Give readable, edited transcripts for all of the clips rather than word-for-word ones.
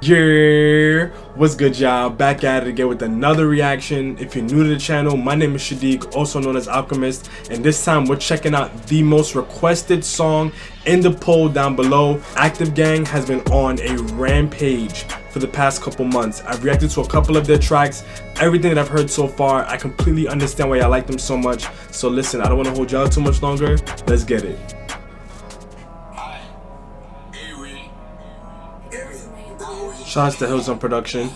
Yeah, what's good, y'all? Back at it again with another reaction. If you're new to the channel, my name is Shadiq, also known as Alchemist, and this time we're checking out the most requested song in the poll down below. Gxng has been on a rampage for the past couple months. I've reacted to a couple of their tracks. Everything that I've heard so far, I completely understand why I like them so much. So listen, I don't want to hold y'all too much longer. Let's get it. Shout out to Hills on production.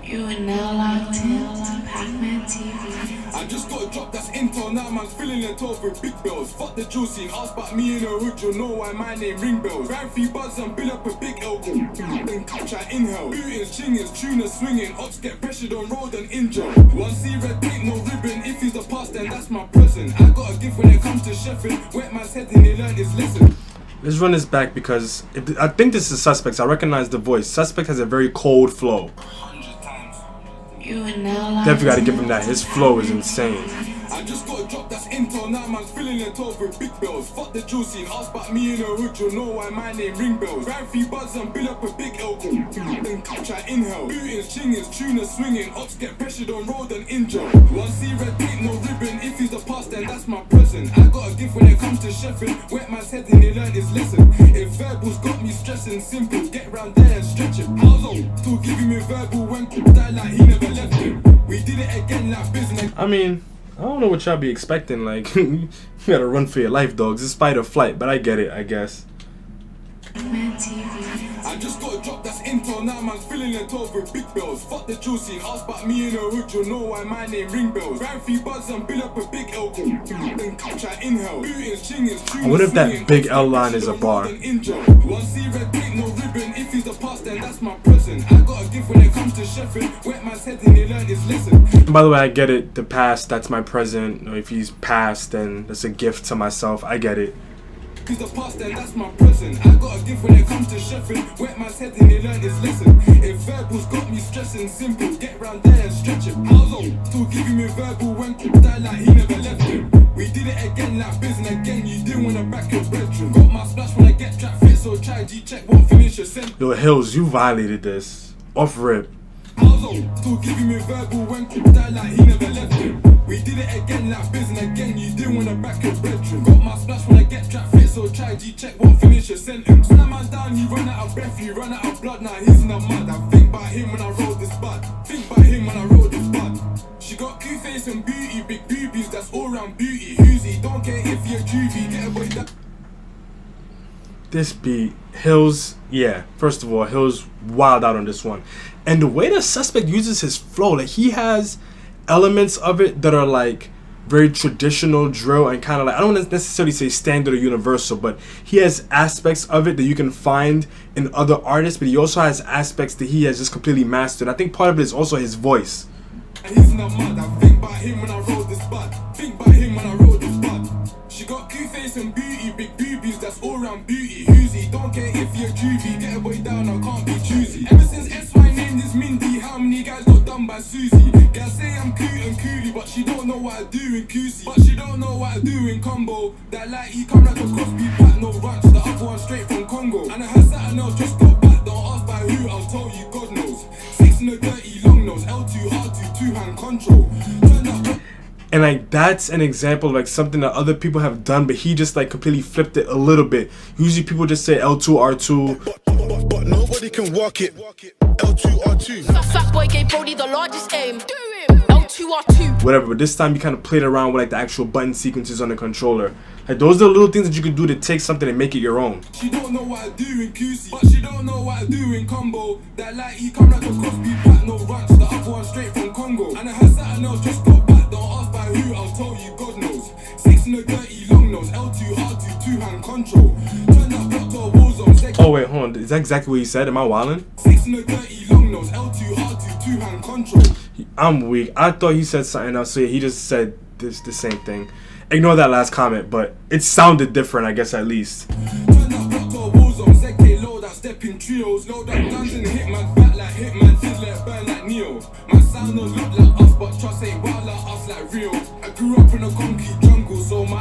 You are now locked in to Pac-Man TV. I just got a drop that's intel, now man's filling it off with big bills. Fuck the juicy, ask about me in the hood, you'll know why my name ring bells. Ran 3 buds and build up a big L. Then catch I inhale. Bootings, chingers, tuners, swinging. Ops get pressured on road and injured. One C red tape, no ribbon. If he's the past, then that's my present. I got a gift when it comes to chefing. Wet man's head and he learned his lesson. Let's run this back because I think this is Suspects. I recognize the voice. Suspect has a very cold flow. You are now Definitely gotta give him that. His flow is insane. I just got a drop that's intel, now man's filling it off with big bills. Fuck the juicy, ask about me in the hood, you'll know why my name ring bells. Ran 3 buds and build up a big L. Then catch I inhale. Bootings, chingers, tuners, swinging. Ops get pressured on road and injured. One C red tape, no ribbon. If he's the past, then that's my present. I got a gift when it comes to chefing. Wet man's head and he learned his lesson. If verbals got me stressing, simple, get round there and stretch it. How's on? Still giving me verbal when die like he never left it. We did it again like business. I mean, I don't know what y'all be expecting. Like, you gotta run for your life, dogs. It's fight or flight, but I get it, I guess. I just got a drop that's intel, now man's filling it off with big bills. Fuck the juicy, ask about me in the hood, you'll know why my name ring bells. Ran 3 buds and build up a big L. Then catch I inhale. Bootings, chingers, tuners, I wonder if that big L line is a bar. One C red tape, no ribbon. If he's the past, then that's my present. I got a gift when it comes to chefing. Wet man's head and he learned his lesson. And by the way, I get it. The past, that's my present. You know, if he's past, then that's a gift to myself. I get it. He's the past, then that's my present. I got a gift when it comes to chefing. Wet man's head and he learned his lesson. If verbals got me stressing, simple, get round there and stretch it. How's on? Still giving me verbal when die like he never left it. We did it again like business again. You didn't want to back your bedroom. Got my splash when I get trap fit, so try G-check, won't finish your sentence. Yo, Hills, you violated this. Off rip. How's on? Still giving me verbal when die like he never left it. We did it again like business again. You didn't want to back your bedroom. Got my splash when I get trap fit, so try G-check, won't finish your sentence. When that man's down, you run out of breath, you run out of blood. Now he's in the mud. I think about him when I rolled this bud. Think about him when I rolled this bud. She got cute face and beauty, big boobies, that's all round beauty. Whoosy, don't care if you're juvie, get away that. This beat, Hills, yeah. First of all, Hills wild out on this one. And the way the Suspect uses his flow, like he has elements of it that are like very traditional drill and kind of like, I don't necessarily say standard or universal, but he has aspects of it that you can find in other artists, but he also has aspects that he has just completely mastered. I think part of it is also his voice. And he's in the mud. I think about him when I rolled this bud. Think about him when I rolled this bud. She got cute face and beauty, big boobies, that's all round beauty. Whoosy, don't care if you're juvie, get a boy down, I can't be choosy. Ever since SY named is Mindy, how many guys got done by Susie? Girls say I'm cute and coolie, but she don't know what I do in Coosy. But she don't know what I do in combo. That light, he come like a Crosby pack, no ranch, the other one straight from Congo. And I had something else just got back, don't ask by who, I'll tell you, God knows. 6 in a dirty long nose, L2, R2, 2-hand control. Turn up. And like that's an example of like something that other people have done, but he just like completely flipped it a little bit. Usually people just say L2, R2. But nobody can walk it. L2, R2. Fat boy gave Brody the largest aim. Do him. L2, R2. Whatever, but this time you kind of played around with like the actual button sequences on the controller. Like those are the little things that you can do to take something and make it your own. She don't know what I do in Coosy, but she don't know what I do in combo. That light, he come like a Crosby pack, no ranch, the other one straight from Congo. And I had something else just got back, don't ask by who, I'll tell you, God knows. 6 in a dirty long nose, L2, R2, 2-hand control. Turn that block to a war zone. Oh wait, hold on, is that exactly what he said? Am I wildin'? 6 in a dirty long nose, L2, R2, 2-hand control. I'm weak. I thought he said something else, so yeah, he just said the same thing. Ignore that last comment, but it sounded different, I guess, at least. Turn that block to a war zone. ZK load out, step in trios. Load up guns and hit man back like Hitman. Did let burn like Neo. My sound don't look like us, but trust ain't wild like us like real. I grew up in a concrete jungle, so my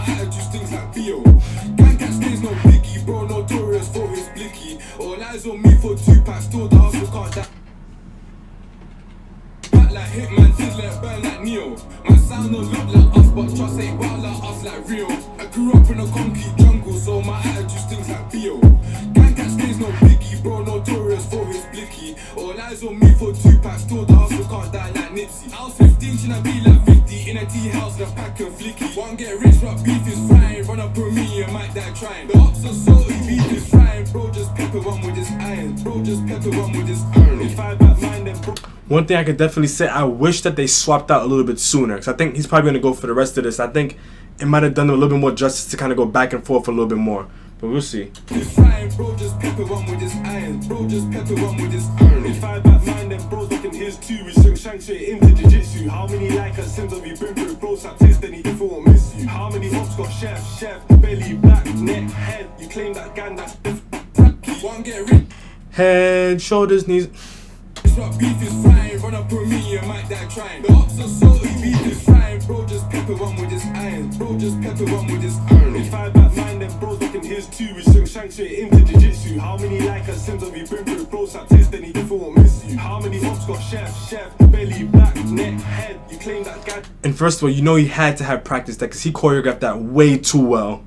real. My sound don't look like us, but trust ain't wild like us, like real. I grew up in a concrete jungle, so my attitude stinks like Theo. Gang catch stays no biggie, bro, notorious for his blicky. All eyes on me for 2 packs, told the hustle can't die like Nipsey. I was 15, should I be like 50, in a tea house and a pack of flicky. One get rich, but beef is frying, run up on me and might die trying. The ops are salty, beef is frying, bro, just pepper one with his iron. Bro, just pepper one with his iron. If I back mine, then bro. One thing I could definitely say, I wish that they swapped out a little bit sooner, because I think he's probably going to go for the rest of this. I think it might have done a little bit more justice to kind of go back and forth a little bit more. But we'll see. Bro, just pepper one with his iron. Bro, just pepper one with his iron. If I back mine, then bro's looking his too. We swing shank straight into jiu-jitsu. How many like us Sims have you been through? Bro, sat taste, then he different won't miss you. How many hops got chef, belly, back, neck, head? You claim that gang, that's one get rich. Head, shoulders, knees. Beef is frying, run up on me and might die trying. The ops are salty, beef is frying. Bro, just pepper one with his iron. Bro, just pepper one with his iron. If I back mine, then bro's looking his too. We swing shank straight into jiu-jitsu. How many like us Sims have you been through? Bro, sat taste, then he different won't miss you. How many hops got chef, belly, back, neck, head? You claim that guy. And first of all, you know he had to have practiced that because he choreographed that way too well.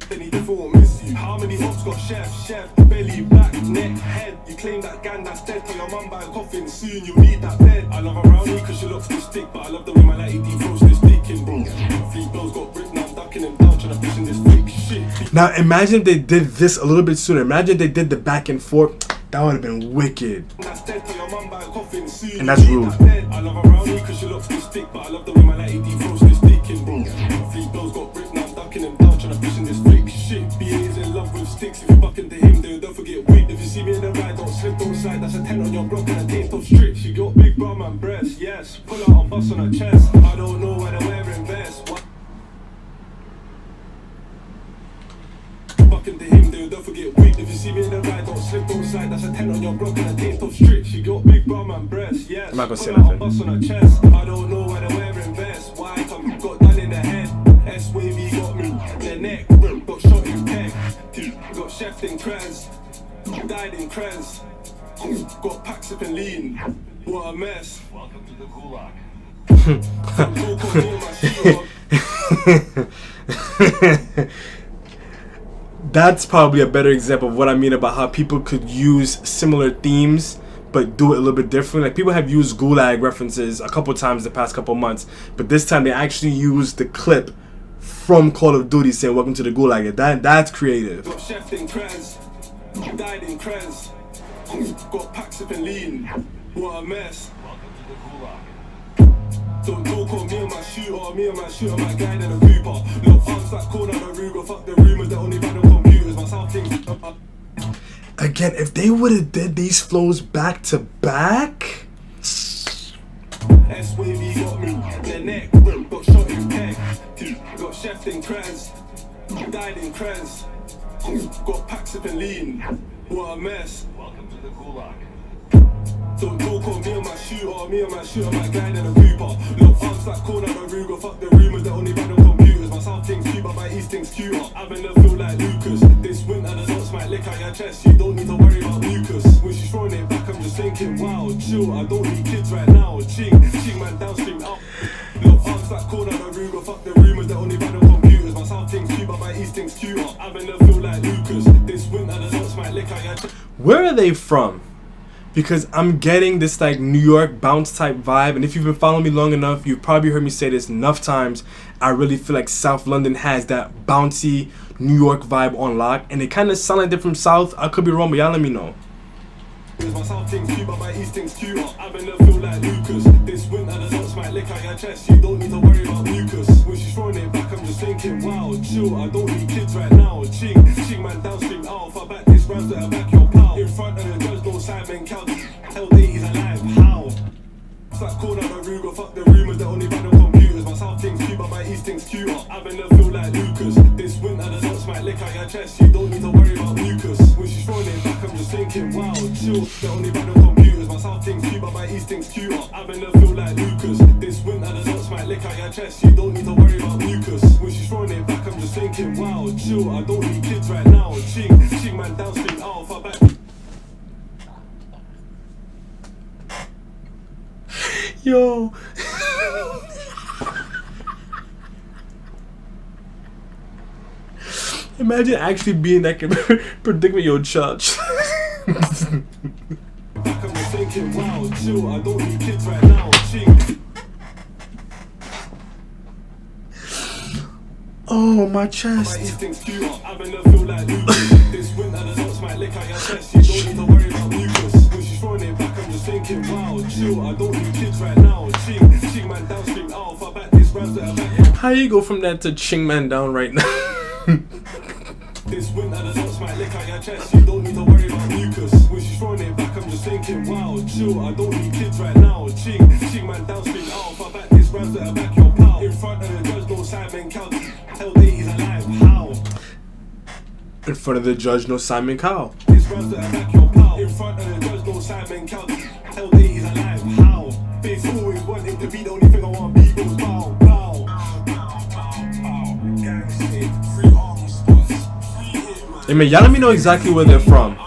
Then he different won't miss you. How many hops got chef, belly, back, neck, head? You claim that gang that's dead. Tell your mum by a coffin, soon you'll need that bed. I love her brownie cause she looks this thick, but I love the way my lady throws this dick in, bro. Fleet bills got brick, now I'm ducking them down, trying to fish in this fake shit. Now imagine they did this a little bit sooner. Imagine they did the back and forth. That would have been wicked. That's dead, tell your mum by a coffin, soon And that's rude. I love her brownie cause she looks this thick, but I love the way my lady throws this dick in, bro. Fleet bills got brick, now I'm ducking them down, trying to fish in this fake shit. BA's in love with sticks, if you buck into him, then don't forget weight. If you see me in the ride, don't slip, don't slide. That's a 10 on your block and a tape of strict. She got big bum and breasts, yes. Pull out and bust on her chest. I don't know why they're wearing vests. Buck into him, then don't forget weight. If you see me in the ride, don't slip, don't slide. That's a 10 on your block and a tape of strict. She got big bum and breasts, yes. I'm not gonna say Pull out and nothing. bust on her chest. I don't know why they're wearing vests. Why? Come got done in the head. S-wavy got me, their neck, got shot in peg, got chef in Krez, died in Krez, got packs up and lean, what a mess. Welcome to the gulag. That's probably a better example of what I mean about how people could use similar themes but do it a little bit different. Like people have used gulag references a couple times the past couple months, but this time they actually used the clip from Call of Duty saying welcome to the gulag. That's creative. Got chef in Krez, died in Krez, got packs up and lean, what a mess. Welcome to the gulag. Don't talk on me and my shooter, my guy and a Cooper. Look arms like corner the Ruger, fuck the rumors that only run on computers. My South thing. Again, if they would have did these flows back to back. S-wavy got me, their neck, got shot in peg, got chef in Krez, died in Krez, got packs up and lean, what a mess. Welcome to the gulag. Don't talk on me and my shooter, my guy and a Cooper. Look arms like corner the Ruger, fuck the rumors that only run on computers. My South thing's cute, but my East thing's cuter. I'm in the field like Lucas. This winter the dots might lick out your chest. You don't need to worry about mucus. When she's throwing it back, I'm just thinking, wow, chill. I don't need kids right now. Ching man downstream out. Look arms like corner the Ruger, fuck the rumors that only run on computers. My South thing's cute, but my East thing's cuter. I'm in the field like Lucas. This winter the dots might lick out your chest. Where are they from? Because I'm getting this like New York bounce type vibe, and if you've been following me long enough, you've probably heard me say this enough times. I really feel like South London has that bouncy New York vibe on lock, and they kind of sound like they're from South. I could be wrong, but y'all let me know. My South thing's cute, but my East thing's cuter. I'm in the field like Lucas. This winter the dots might lick out your chest. You don't need to worry about mucus. When she's throwing it back, I'm just thinking, wow, chill. I don't need kids right now. Ching man downstream out. If I back this round, better back your pal. In front of the judge, no Simon Count. Hell day, he's alive. How? It's like corner the Ruger, fuck the rumors that only run on computers. My South thing's cute, but my East thing's cuter. I'm in the field like Lucas. This winter the dots might lick out your chest. You don't need to worry about mucus. When she's throwing it back, I'm just thinking, wow, chill. They only run on computers. My South thing's cute, but my East thing's cuter. I'm in the field like Lucas. This winter the dots might lick out your chest. You don't need to worry about mucus. When she's throwing it back, I'm just thinking, wow, chill. I don't need kids right now. Ching man downstream out. If I back. Yo. Imagine actually being that predicament, yo, church. Back, I'm just thinking, wow, chill, I don't need kids right now, ching. Oh, my chest. My instincts queue up, I'm gonna feel like Lucas. This winter the dots might lick out your chest, you don't need to worry about mucus. When she's throwing it back, I'm just thinking, wow, chill, I don't need kids right now, ching. Ching man down, string alpha, back this round to the back. How you go from that to ching man down right now? This winter the dots might lick out your chest, you don't need to worry about mucus. When she's throwing it back, I'm just thinking, wow, chill, I don't need kids right now, ching. Ching man down, string alpha, back this round to the back, your pal. In front of the judge, no Simon Cowell. Hell, he's alive, how? In front of the judge, no Simon Cowell. This round to the back, your pal. In front of the judge, no Simon Cowell. Hell, he's alive, how? Face always wanting to be the only thing I want to be goes bow, bow. Gxng, free army spots. Hey man, y'all let me know exactly where they're from.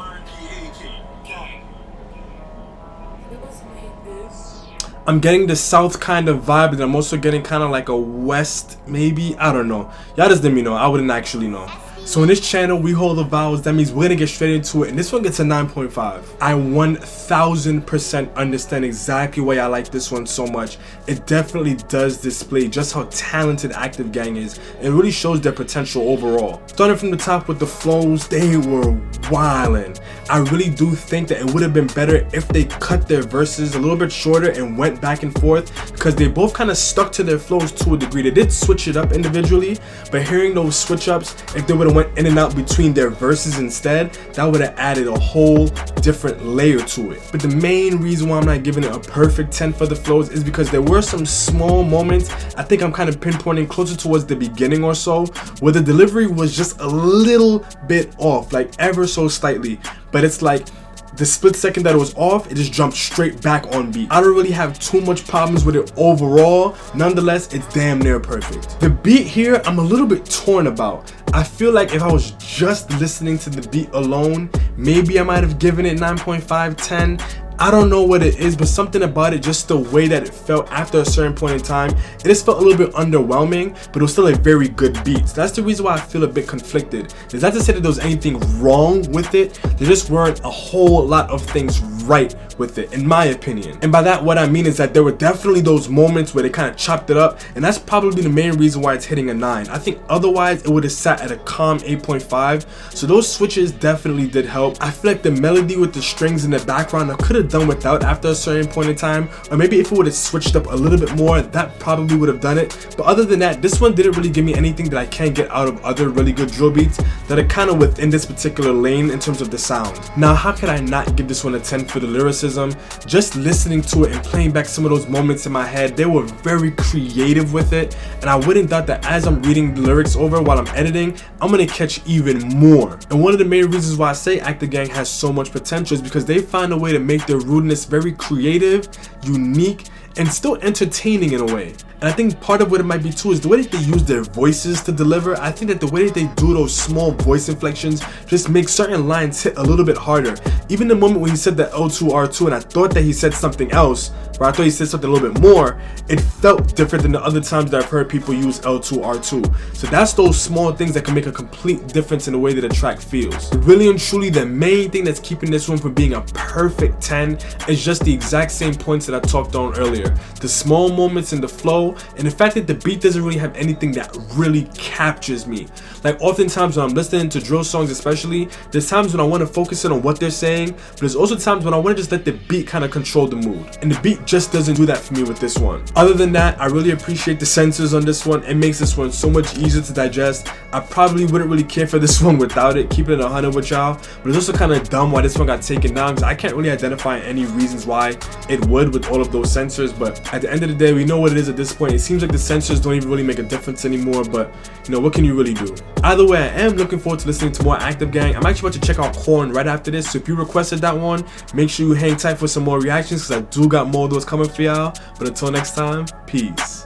I'm getting the south kind of vibe, and I'm also getting kind of like a west, maybe. I don't know. Y'all just let me know. I wouldn't actually know. So in this channel, we hold the vowels. That means we're gonna get straight into it, and this one gets a 9.5. I 1000% understand exactly why I like this one so much. It definitely does display just how talented Gxng is. It really shows their potential overall. Starting from the top with the flows, they were wildin'. I really do think that it would have been better if they cut their verses a little bit shorter and went back and forth, because they both kind of stuck to their flows to a degree. They did switch it up individually, but hearing those switch ups, if they would have went in and out between their verses instead, that would have added a whole different layer to it. But the main reason why I'm not giving it a perfect 10 for the flows is because there were some small moments, I think I'm kind of pinpointing closer towards the beginning or so, where the delivery was just a little bit off, like ever so slightly. But it's like the split second that it was off, it just jumped straight back on beat. I don't really have too much problems with it overall. Nonetheless, it's damn near perfect. The beat here, I'm a little bit torn about. I feel like if I was just listening to the beat alone, maybe I might have given it 9.5, 10. I don't know what it is, but something about it, just the way that it felt after a certain point in time, it just felt a little bit underwhelming, but it was still a very good beat. So that's the reason why I feel a bit conflicted. It's not to say that there was anything wrong with it, there just weren't a whole lot of things right with it, in my opinion. And by that, what I mean is that there were definitely those moments where they kind of chopped it up, and that's probably the main reason why it's hitting a 9. I think otherwise it would have sat at a calm 8.5. So those switches definitely did help. I feel like the melody with the strings in the background, I could have done without after a certain point in time, or maybe if it would have switched up a little bit more, that probably would have done it. But other than that, this one didn't really give me anything that I can't get out of other really good drill beats that are kind of within this particular lane in terms of the sound. Now, how could I not give this one a 10 for the lyricism? Just listening to it and playing back some of those moments in my head, they were very creative with it, and I wouldn't doubt that as I'm reading the lyrics over while I'm editing, I'm gonna catch even more. And one of the main reasons why I say Gxng has so much potential is because they find a way to make their rudeness very creative, unique, and still entertaining in a way. And I think part of what it might be too is the way that they use their voices to deliver. I think that the way that they do those small voice inflections just makes certain lines hit a little bit harder. Even the moment when he said that L2R2 and I thought that he said something else, or I thought he said something a little bit more, it felt different than the other times that I've heard people use L2R2. So that's those small things that can make a complete difference in the way that a track feels. Really and truly, the main thing that's keeping this one from being a perfect 10 is just the exact same points that I talked on earlier. The small moments in the flow, and the fact that the beat doesn't really have anything that really captures me. Like oftentimes when I'm listening to drill songs especially, there's times when I want to focus in on what they're saying, but there's also times when I want to just let the beat kind of control the mood. And the beat just doesn't do that for me with this one. Other than that, I really appreciate the censors on this one. It makes this one so much easier to digest. I probably wouldn't really care for this one without it, keeping it 100 with y'all, but it's also kind of dumb why this one got taken down, because I can't really identify any reasons why it would with all of those censors. But at the end of the day, we know what it is at this point. It seems like the censors don't even really make a difference anymore, but you know, what can you really do? Either way, I am looking forward to listening to more Gxng. I'm actually about to check out Corn right after this, so if you requested that one, make sure you hang tight for some more reactions, because I do got more of those coming for y'all. But until next time, peace.